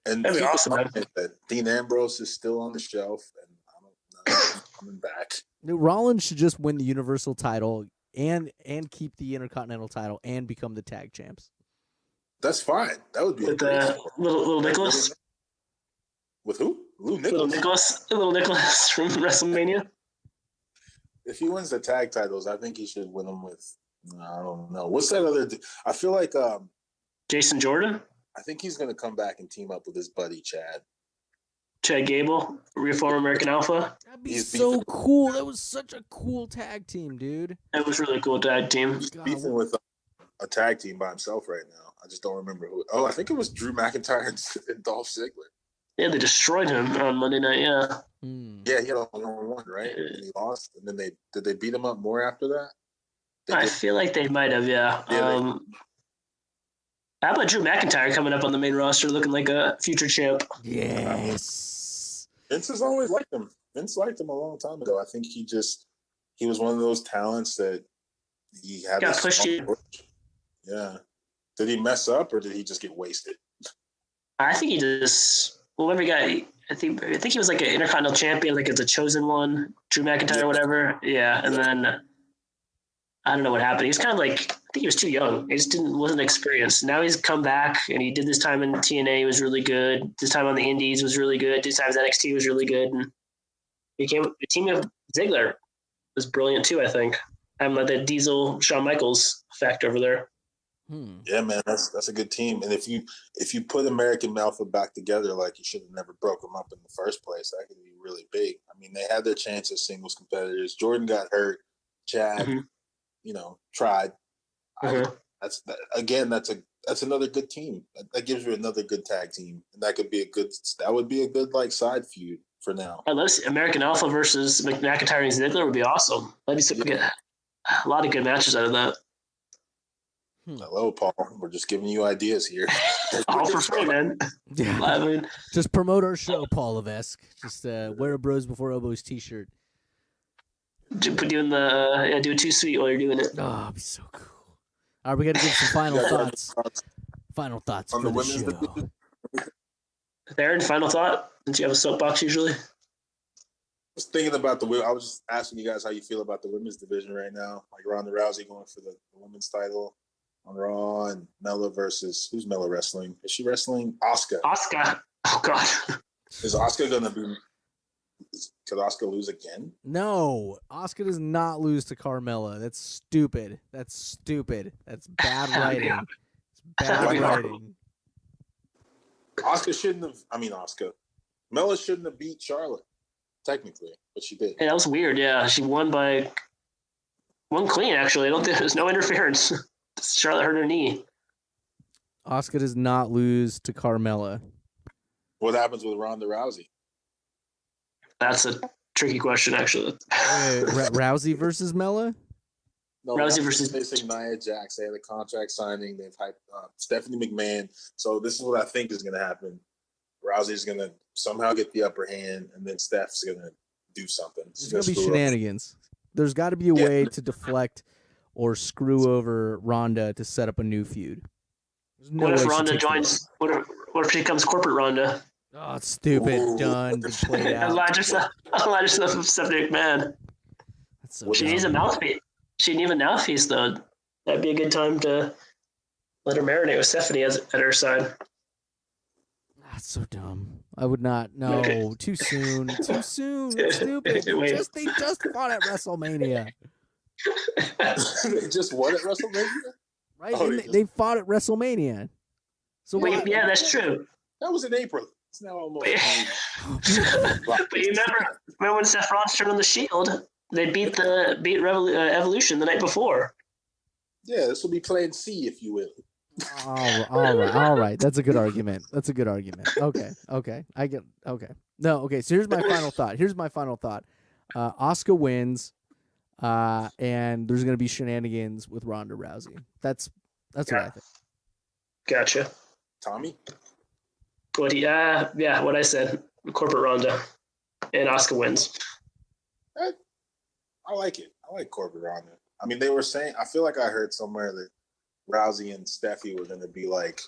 And That'd be keep awesome, in man. mind that Dean Ambrose is still on the shelf, and I don't know if he's coming back. Rollins should just win the Universal title and keep the Intercontinental title and become the tag champs. That's fine. That would be a With great little Nicholas. With who? Lou Little Nicholas. Nicholas from WrestleMania. If he wins the tag titles, I think he should win them with. I don't know. What's that other? I feel like Jason Jordan. I think he's going to come back and team up with his buddy Chad. Chad Gable, Reform American Alpha. That'd be so cool. That was such a cool tag team, dude. That was really cool tag team. He's beefing with a tag team by himself right now. I just don't remember who. Oh, I think it was Drew McIntyre and Dolph Ziggler. Yeah, they destroyed him on Monday night. Yeah. Yeah, he had a 1-on-1, right? And he lost. And then did they beat him up more after that? I feel like they might have. Yeah. How about Drew McIntyre coming up on the main roster, looking like a future champ? Yes. Vince has always liked him. Vince liked him a long time ago. I think he was one of those talents that he had. Got pushed in. Yeah. Did he mess up or did he just get wasted? I think he just. Well, whatever guy. I think he was like an Intercontinental champion, like it's a chosen one, Drew McIntyre, or whatever. Yeah, and then I don't know what happened. He was kind of like, I think he was too young. He just wasn't experienced. Now he's come back and he did this time in TNA. He was really good. This time on the Indies was really good. This time in NXT was really good. And became the team of Ziggler was brilliant too. I think having like the Diesel Shawn Michaels effect over there. Yeah, man, that's a good team. And if you put American Alpha back together, like you should have never broke them up in the first place, that could be really big. I mean, they had their chance as singles competitors. Jordan got hurt. Chad, tried. That's another good team. That gives you another good tag team, and that would be a good like side feud for now. I love American Alpha versus McIntyre and Ziggler would be awesome. That'd be so good. A lot of good matches out of that. Hello, Paul. We're just giving you ideas here. All for free, man. Yeah. I mean, just promote our show, Paul Levesque. Just wear a Bros Before Elbows t-shirt. Do a too sweet while you're doing it. Oh, that'd be so cool. All right, we got to give some final thoughts. Final thoughts on for the show. division. Aaron, final thought? Since you have a soapbox usually. I was thinking about I was just asking you guys how you feel about the women's division right now. Like Ronda Rousey going for the women's title on Raw, and Mella versus who's Mella wrestling? Is she wrestling Asuka? Asuka. Oh God. Is Asuka gonna be? Could Asuka lose again? No, Asuka does not lose to Carmella. That's stupid. That's bad writing. It's bad writing. Asuka shouldn't have. Mella shouldn't have beat Charlotte, technically, but she did. Yeah, that was weird. Yeah, she won clean. Actually, I don't think there's no interference. Charlotte hurt her knee. Asuka does not lose to Carmella. What happens with Ronda Rousey? That's a tricky question, actually. Rousey versus Mella? No, Rousey versus facing Nia Jax. They had a contract signing. They've hyped up Stephanie McMahon. So this is what I think is going to happen. Rousey's going to somehow get the upper hand, and then Steph's going to do something. There's going to be shenanigans. There's got to be a way to deflect or screw over Ronda to set up a new feud. What if Ronda joins? What if she becomes corporate Ronda? Oh, it's stupid. Ooh. Done. Played out. Elijah Stephanie McMahon. She needs a mouthpiece. She needs a mouthpiece, though. That'd be a good time to let her marinate with Stephanie at her side. That's so dumb. I would not. No, okay. Too soon. Too soon. It's stupid. They just fought at WrestleMania. They just won at WrestleMania? Right? Oh, they fought at WrestleMania. So wait, yeah, that's true. That was in April. It's now almost. But you remember when Seth Rollins turned on the Shield? They beat Evolution the night before. Yeah, this will be Plan C, if you will. All right. That's a good argument. Okay. I get. Okay. No. Okay. So here's my final thought. Asuka wins, and there's gonna be shenanigans with Ronda Rousey. That's what I think. Gotcha. Tommy. What I said. Corporate Ronda, and Asuka wins. I like it. I like corporate Ronda. I mean, they were saying. I feel like I heard somewhere that Rousey and Steffi were going to be like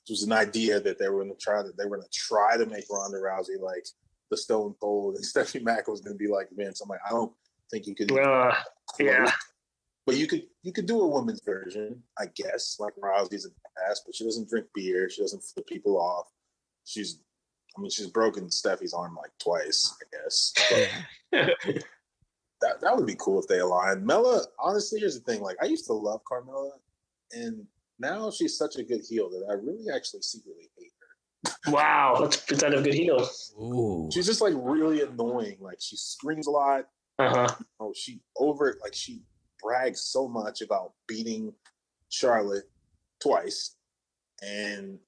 was an idea that they were going to try to make Ronda Rousey like the Stone Cold, and Stephanie McMahon was going to be like Vince. I'm like, I don't think you could. Yeah. But you could do a women's version, I guess, like Rousey's in the past. But she doesn't drink beer. She doesn't flip people off. She's broken Steffi's arm like twice, I guess. That would be cool if they aligned. Mella, honestly, here's the thing. Like, I used to love Carmella, and now she's such a good heel that I really actually secretly hate her. Wow, that's kind of a good heel. Ooh. She's just like really annoying. Like, she screams a lot. She brags so much about beating Charlotte twice, and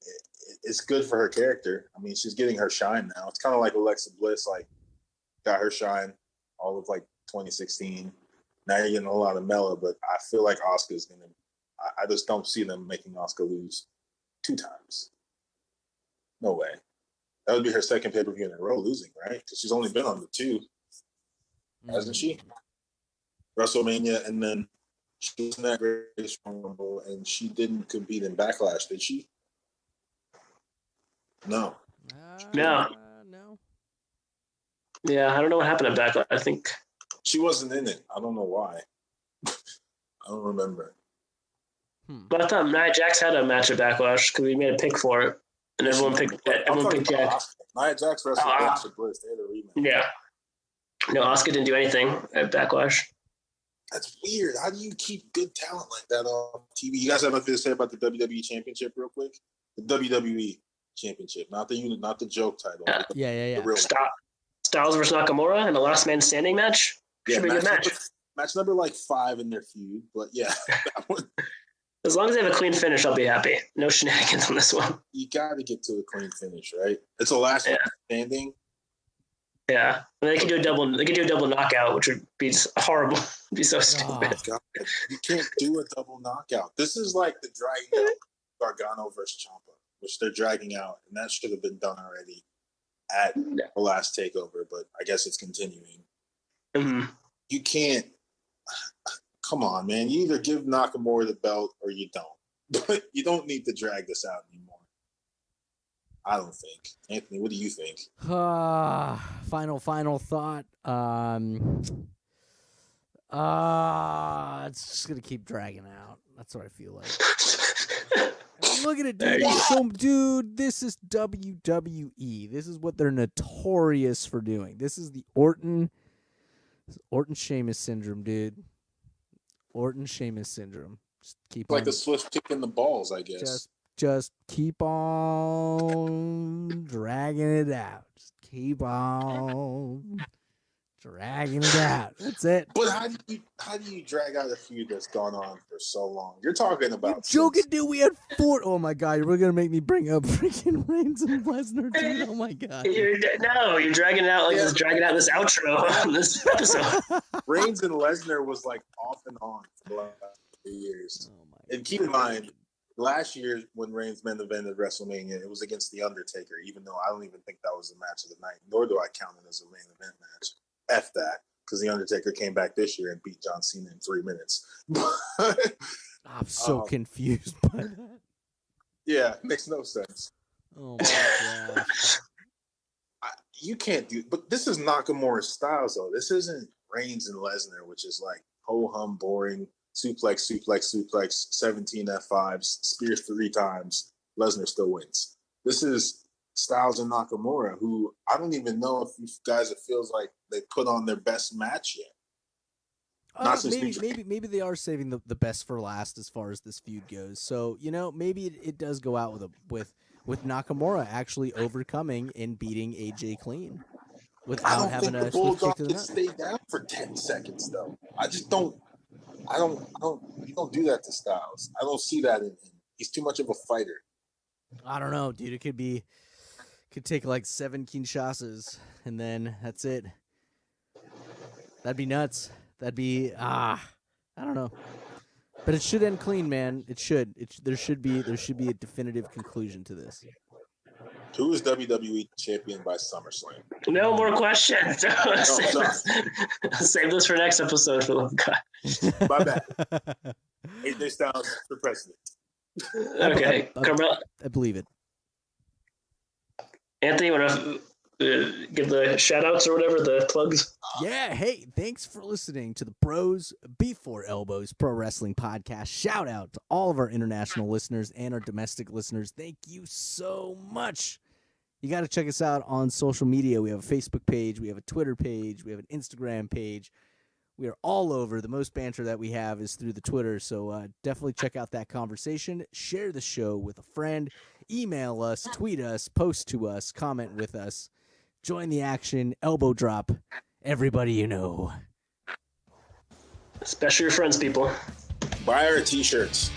it's good for her character. I mean, she's getting her shine now. It's kind of like Alexa Bliss, like, got her shine all of like 2016. Now you're getting a lot of Mella, but I feel like Asuka's gonna. I just don't see them making Asuka lose 2 times. No way. That would be her second pay-per-view in a row losing, right? Because she's only been on the 2, hasn't she? WrestleMania, and then she was in that Great Rumble, and she didn't compete in Backlash, did she? No. No. Yeah, I don't know what happened at Backlash. I think she wasn't in it. I don't know why. I don't remember. But I thought Nia Jax had a match at Backlash because we made a pick for it, and everyone picked Jax. Nia Jax wrestled Alexa Bliss. They had a rematch. Yeah. No, Asuka didn't do anything at Backlash. That's weird. How do you keep good talent like that on TV? You guys have nothing to say about the WWE Championship real quick? The WWE Championship, not the joke title. Yeah. The real Styles versus Nakamura in the last man standing match. Should be a good match. Match number like 5 in their feud, but yeah. That one. As long as they have a clean finish, I'll be happy. No shenanigans on this one. You got to get to a clean finish, right? It's a last man standing. Yeah, and they could do a double knockout, which would be horrible. It'd be so stupid. God. You can't do a double knockout. This is like the dragging out Gargano versus Ciampa, which they're dragging out, and that should have been done already at the last takeover. But I guess it's continuing. Mm-hmm. You can't. Come on, man. You either give Nakamura the belt or you don't. But you don't need to drag this out anymore. I don't think. Anthony, what do you think? Final thought. It's just gonna keep dragging out. That's what I feel like. Look at it, dude. This is WWE. This is what they're notorious for doing. This is the Orton Sheamus syndrome, dude. Orton Sheamus syndrome. Just keep like the Swift kick in the balls, I guess. Just keep on dragging it out. Just keep on dragging it out. That's it. But how do you drag out a feud that's gone on for so long? You're talking about joking, dude. We had 4. Oh my god, you're gonna make me bring up freaking Reigns and Lesnar, dude. Oh my god. You're dragging it out like just dragging out this outro on this episode. Reigns and Lesnar was like off and on for the last 3 years. Oh my and keep in mind, last year when Reigns main evented WrestleMania, it was against The Undertaker, even though I don't even think that was the match of the night, nor do I count it as a main event match. F that, because The Undertaker came back this year and beat John Cena in 3 minutes. I'm so confused by that. Yeah, it makes no sense. Oh my gosh. You can't do, but this is Nakamura Styles though. This isn't Reigns and Lesnar, which is like ho-hum, boring, suplex, 17 F5s, spear 3 times, Lesnar still wins. This is Styles and Nakamura, who I don't even know if you guys, it feels like they put on their best match yet. Maybe they are saving the best for last as far as this feud goes. So, maybe it does go out with Nakamura actually overcoming and beating AJ clean without having a Bulldog can stay down for 10 seconds though. You don't do that to Styles. I don't see that in him. He's too much of a fighter. I don't know, dude. Could take like 7 Kinshasas and then that's it. That'd be nuts. That'd be I don't know. But it should end clean, man. It should. There should be a definitive conclusion to this. Who is WWE champion by SummerSlam? No more questions. Save this for next episode, Philip. My bad. AJ Styles for president. Okay, Carmel. I believe it. Anthony, you want to give the shout outs or whatever, the plugs? Yeah, hey, thanks for listening to the Bros Before Elbows Pro Wrestling Podcast. Shout out to all of our international listeners and our domestic listeners. Thank you so much. You got to check us out on social media. We have a Facebook page, we have a Twitter page, we have an Instagram page. We are all over. The most banter that we have is through the Twitter, so definitely check out that conversation. Share the show with a friend. Email us, tweet us, post to us, comment with us. Join the action. Elbow drop. Everybody you know. Especially your friends, people. Buy our t-shirts.